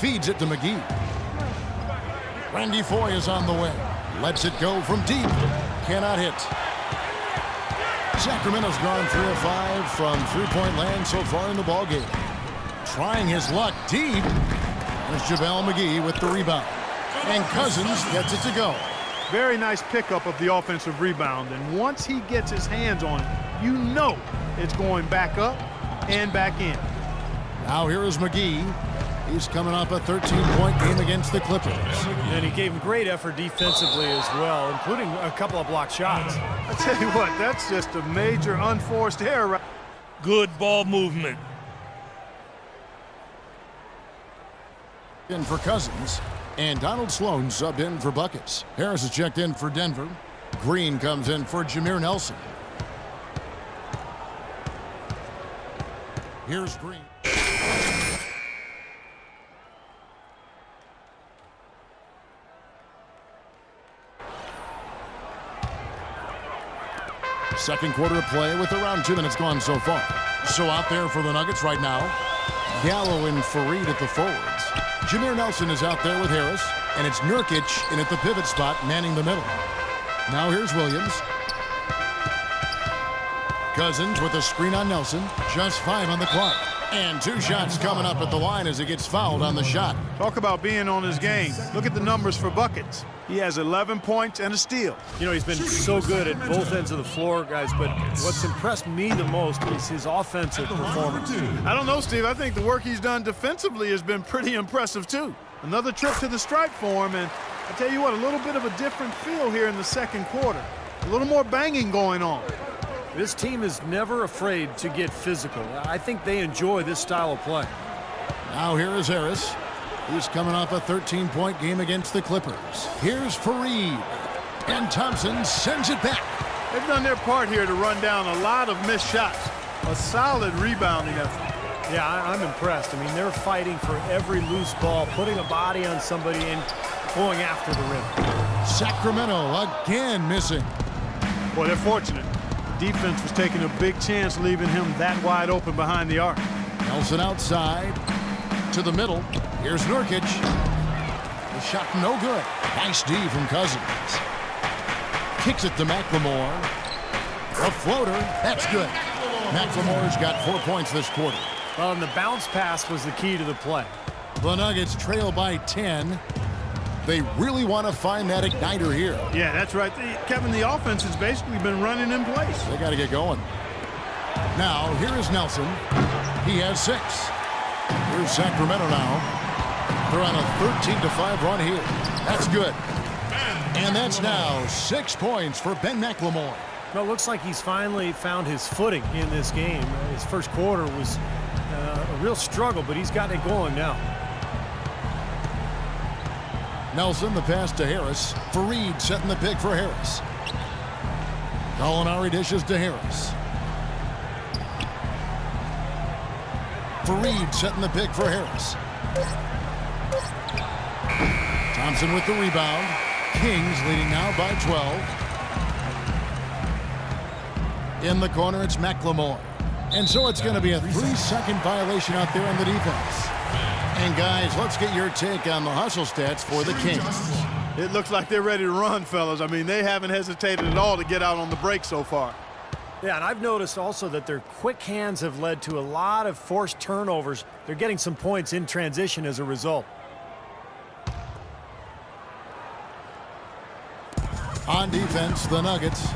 Feeds it to McGee. Randy Foye is on the wing. Lets it go from deep. Cannot hit. Sacramento's gone 3 of 5 from three-point land so far in the ballgame. Trying his luck deep. There's JaVale McGee with the rebound. And Cousins gets it to go. Very nice pickup of the offensive rebound. And once he gets his hands on it, you know it's going back up and back in. Now here is McGee. He's coming off a 13-point game against the Clippers. And he gave him great effort defensively as well, including a couple of blocked shots. I tell you what, that's just a major unforced error. Good ball movement. In for Cousins, and Donald Sloan subbed in for buckets. Harris is checked in for Denver. Green comes in for Jameer Nelson. Here's Green. Second quarter of play with around 2 minutes gone so far. So out there for the Nuggets right now, Gallo and Fareed at the forwards. Jameer Nelson is out there with Harris, and it's Nurkic in at the pivot spot manning the middle. Now here's Williams. Cousins with a screen on Nelson. Just 5 on the clock. And 2 shots coming up at the line as he gets fouled on the shot. Talk about being on his game. Look at the numbers for buckets. He has 11 points and a steal. You know, he's been so good at both ends of the floor, guys, but what's impressed me the most is his offensive performance. I don't know, Steve. I think the work he's done defensively has been pretty impressive, too. Another trip to the stripe for him, and I tell you what, a little bit of a different feel here in the second quarter. A little more banging going on. This team is never afraid to get physical. I think they enjoy this style of play. Now here is Harris. He's coming off a 13-point game against the Clippers. Here's Fareed. And Thompson sends it back. They've done their part here to run down a lot of missed shots. A solid rebounding effort. Yeah, I'm impressed. I mean, they're fighting for every loose ball, putting a body on somebody and going after the rim. Sacramento again missing. Boy, they're fortunate. Defense was taking a big chance leaving him that wide open behind the arc. Nelson outside to the middle. Here's Nurkic. The shot no good. Nice D from Cousins. Kicks it to McLemore. A floater. That's good. McLemore's got 4 points this quarter. Well, and the bounce pass was the key to the play. The Nuggets trail by 10. They really want to find that igniter here. Yeah, that's right. Kevin, the offense has basically been running in place. They got to get going. Now, here is Nelson. He has 6. Here's Sacramento now. They're on a 13-5 run here. That's good. And that's now 6 points for Ben McLemore. Well, it looks like he's finally found his footing in this game. His first quarter was a real struggle, but he's got it going now. Nelson, the pass to Harris. Fareed setting the pick for Harris. Gallinari dishes to Harris. Fareed setting the pick for Harris. Thompson with the rebound. Kings leading now by 12. In the corner, it's McLemore. And so it's going to be a 3-second violation out there on the defense. And guys, let's get your take on the hustle stats for the Kings. It looks like they're ready to run, fellas. I mean, they haven't hesitated at all to get out on the break so far. Yeah, and I've noticed also that their quick hands have led to a lot of forced turnovers. They're getting some points in transition as a result. On defense, the Nuggets.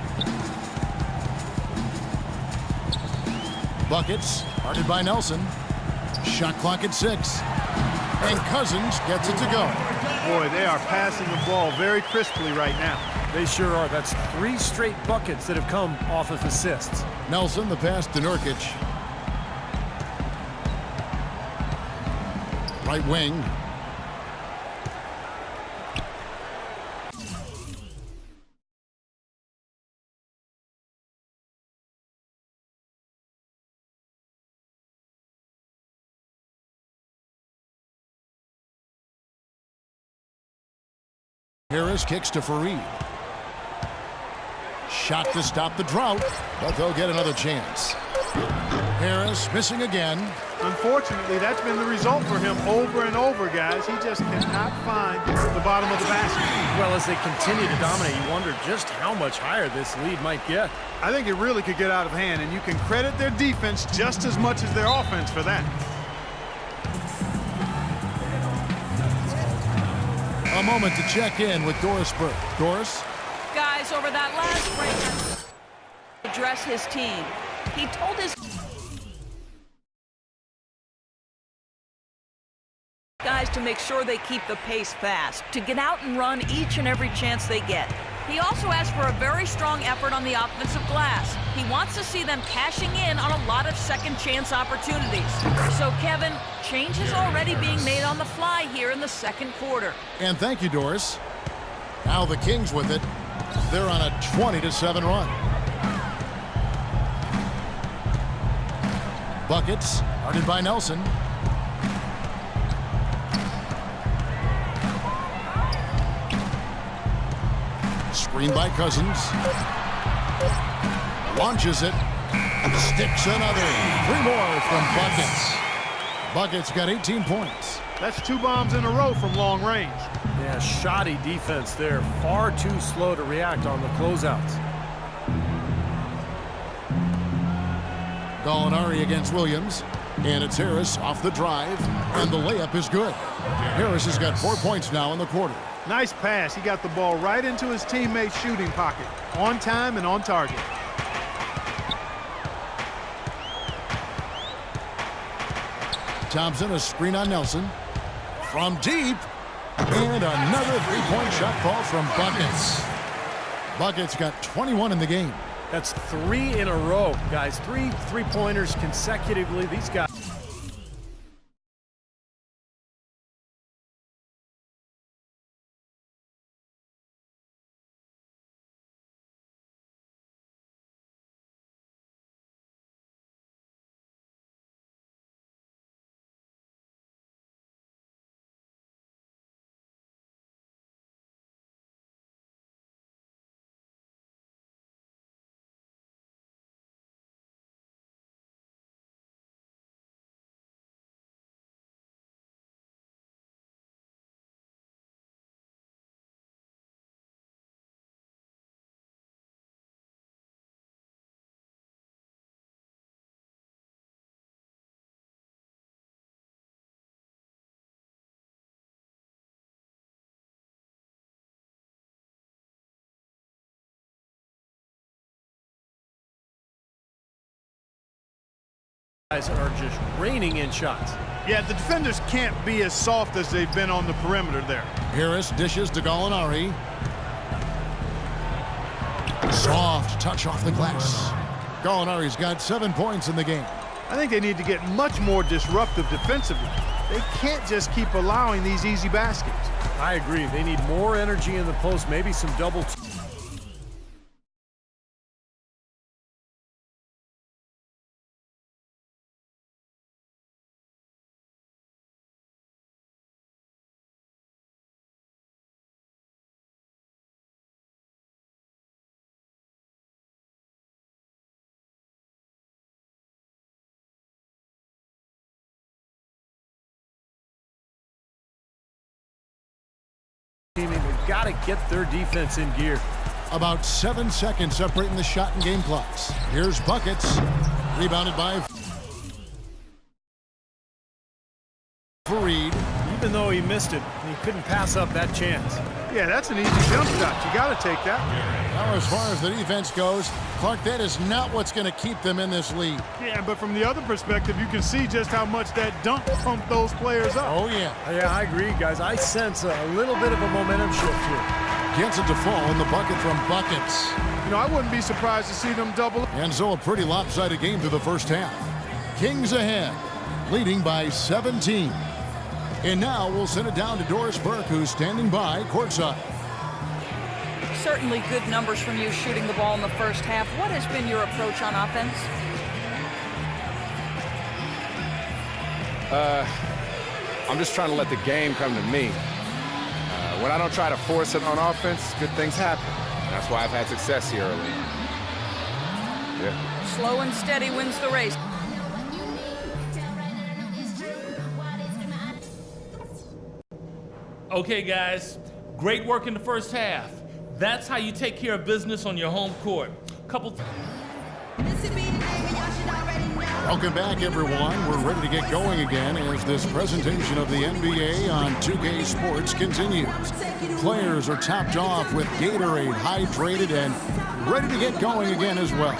Buckets, guarded by Nelson. Shot clock at 6. And Cousins gets it to go. Boy, they are passing the ball very crisply right now. They sure are. That's 3 straight buckets that have come off of assists. Nelson, the pass to Nurkic. Right wing. Harris kicks to Fareed. Shot to stop the drought, but they'll get another chance. Harris missing again. Unfortunately, that's been the result for him over and over, guys. He just cannot find the bottom of the basket. Well, as they continue to dominate, you wonder just how much higher this lead might get. I think it really could get out of hand, and you can credit their defense just as much as their offense for that. A moment to check in with Doris Burke. Doris? Guys, over that last break, address his team. He told his guys to make sure they keep the pace fast, to get out and run each and every chance they get. He also asked for a very strong effort on the offensive glass. He wants to see them cashing in on a lot of second chance opportunities. So, Kevin, change is already being made on the fly here in the second quarter. And thank you, Doris. Now the Kings with it. They're on a 20-7 run. Buckets, guarded by Nelson. Screen by Cousins. Launches it. Sticks another. 3 more from Buckets. Buckets got 18 points. That's 2 bombs in a row from long range. Yeah, shoddy defense there. Far too slow to react on the closeouts. Gallinari against Williams. And it's Harris off the drive. And the layup is good. Harris has got 4 points now in the quarter. Nice pass. He got the ball right into his teammate's shooting pocket. On time and on target. Thompson, a screen on Nelson. From deep. And another 3-point shot ball from Buckets. Buckets got 21 in the game. That's 3 in a row, guys. 3 three-pointers consecutively. These guys. Guys are just raining in shots. Yeah, the defenders can't be as soft as they've been on the perimeter there. Harris dishes to Gallinari. Soft touch off the glass. Gallinari's got 7 points in the game. I think they need to get much more disruptive defensively. They can't just keep allowing these easy baskets. I agree. They need more energy in the post, maybe some double. They've got to get their defense in gear. About 7 seconds separating the shot and game clocks. Here's Buckets. Rebounded by Fareed. Even though he missed it, he couldn't pass up that chance. Yeah, that's an easy jump shot. You got to take that. Now, as far as the defense goes, Clark, that is not what's going to keep them in this league. Yeah, but from the other perspective, you can see just how much that dunk pumped those players up. Oh, yeah. Yeah, I agree, guys. I sense a little bit of a momentum shift here. Gets it to fall in the bucket from Buckets. You know, I wouldn't be surprised to see them double. And so a pretty lopsided game through the first half. Kings ahead, leading by 17. And now we'll send it down to Doris Burke, who's standing by courtside. Certainly good numbers from you shooting the ball in the first half. What has been your approach on offense? I'm just trying to let the game come to me. When I don't try to force it on offense, good things happen. That's why I've had success here early. Yeah. Slow and steady wins the race. Okay, guys, great work in the first half. That's how you take care of business on your home court. Welcome back, everyone. We're ready to get going again as this presentation of the NBA on 2K Sports continues. Players are topped off with Gatorade, hydrated, and ready to get going again as well.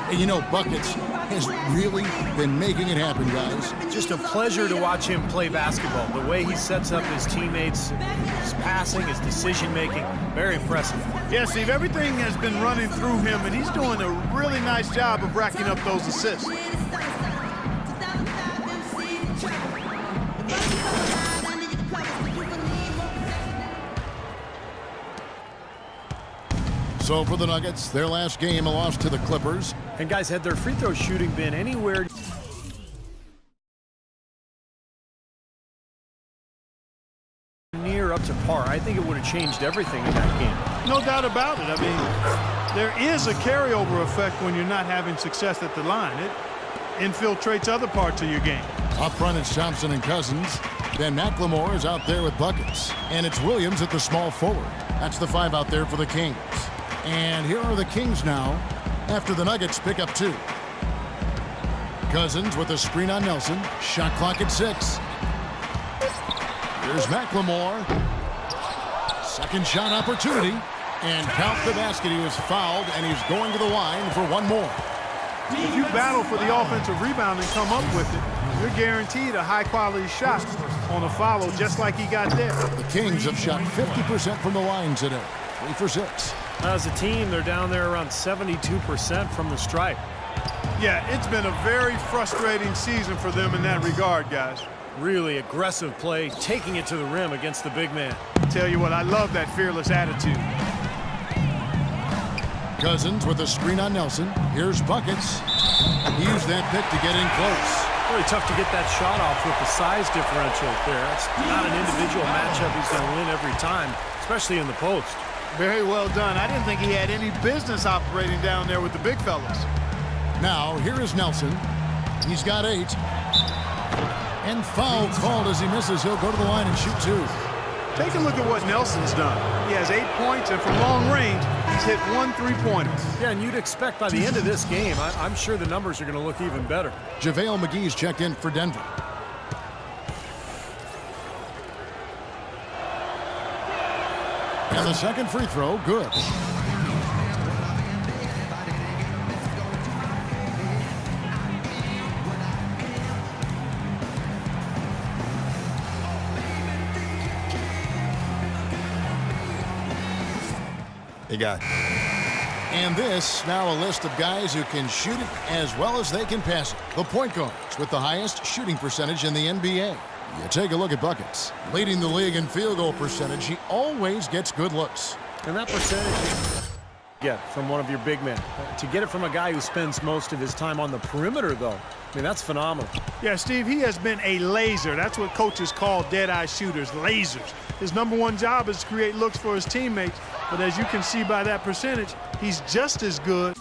And you know, Buckets has really been making it happen, guys. Just a pleasure to watch him play basketball. The way he sets up his teammates, his passing, his decision-making, very impressive. Yeah, Steve, everything has been running through him, and he's doing a really nice job of racking up those assists. So for the Nuggets, their last game, a loss to the Clippers. And guys, had their free throw shooting been anywhere near up to par, I think it would have changed everything in that game. No doubt about it. I mean, there is a carryover effect when you're not having success at the line. It infiltrates other parts of your game. Up front, it's Thompson and Cousins. Then McLemore is out there with buckets. And it's Williams at the small forward. That's the 5 out there for the Kings. And here are the Kings now after the Nuggets pick up 2. Cousins with a screen on Nelson. Shot clock at 6. Here's McLemore. Second shot opportunity. And count the basket. He was fouled, and he's going to the line for one more. If you battle for the offensive rebound and come up with it, you're guaranteed a high-quality shot on a follow just like he got there. The Kings have shot 50% from the line today. 3 for 6. As a team, they're down there around 72% from the stripe. Yeah, it's been a very frustrating season for them in that regard, guys. Really aggressive play, taking it to the rim against the big man. Tell you what, I love that fearless attitude. Cousins with a screen on Nelson. Here's buckets. He used that pick to get in close. Really tough to get that shot off with the size differential there. It's not an individual matchup he's going to win every time, especially in the post. Very well done. I didn't think he had any business operating down there with the big fellas. Now, here is Nelson. He's got 8. And foul called as he misses. He'll go to the line and shoot 2. Take a look at what Nelson's done. He has 8 points, and from long range, he's hit 1 3-pointer. Yeah, and you'd expect by the end of this game, I'm sure the numbers are going to look even better. JaVale McGee's checked in for Denver. And the second free throw, good. You got it. And this, now a list of guys who can shoot it as well as they can pass it. The point guards with the highest shooting percentage in the NBA. You take a look at buckets. Leading the league in field goal percentage, he always gets good looks. And that percentage you get from one of your big men. To get it from a guy who spends most of his time on the perimeter, though, I mean, that's phenomenal. Yeah, Steve, he has been a laser. That's what coaches call dead-eye shooters, lasers. His #1 job is to create looks for his teammates. But as you can see by that percentage, he's just as good,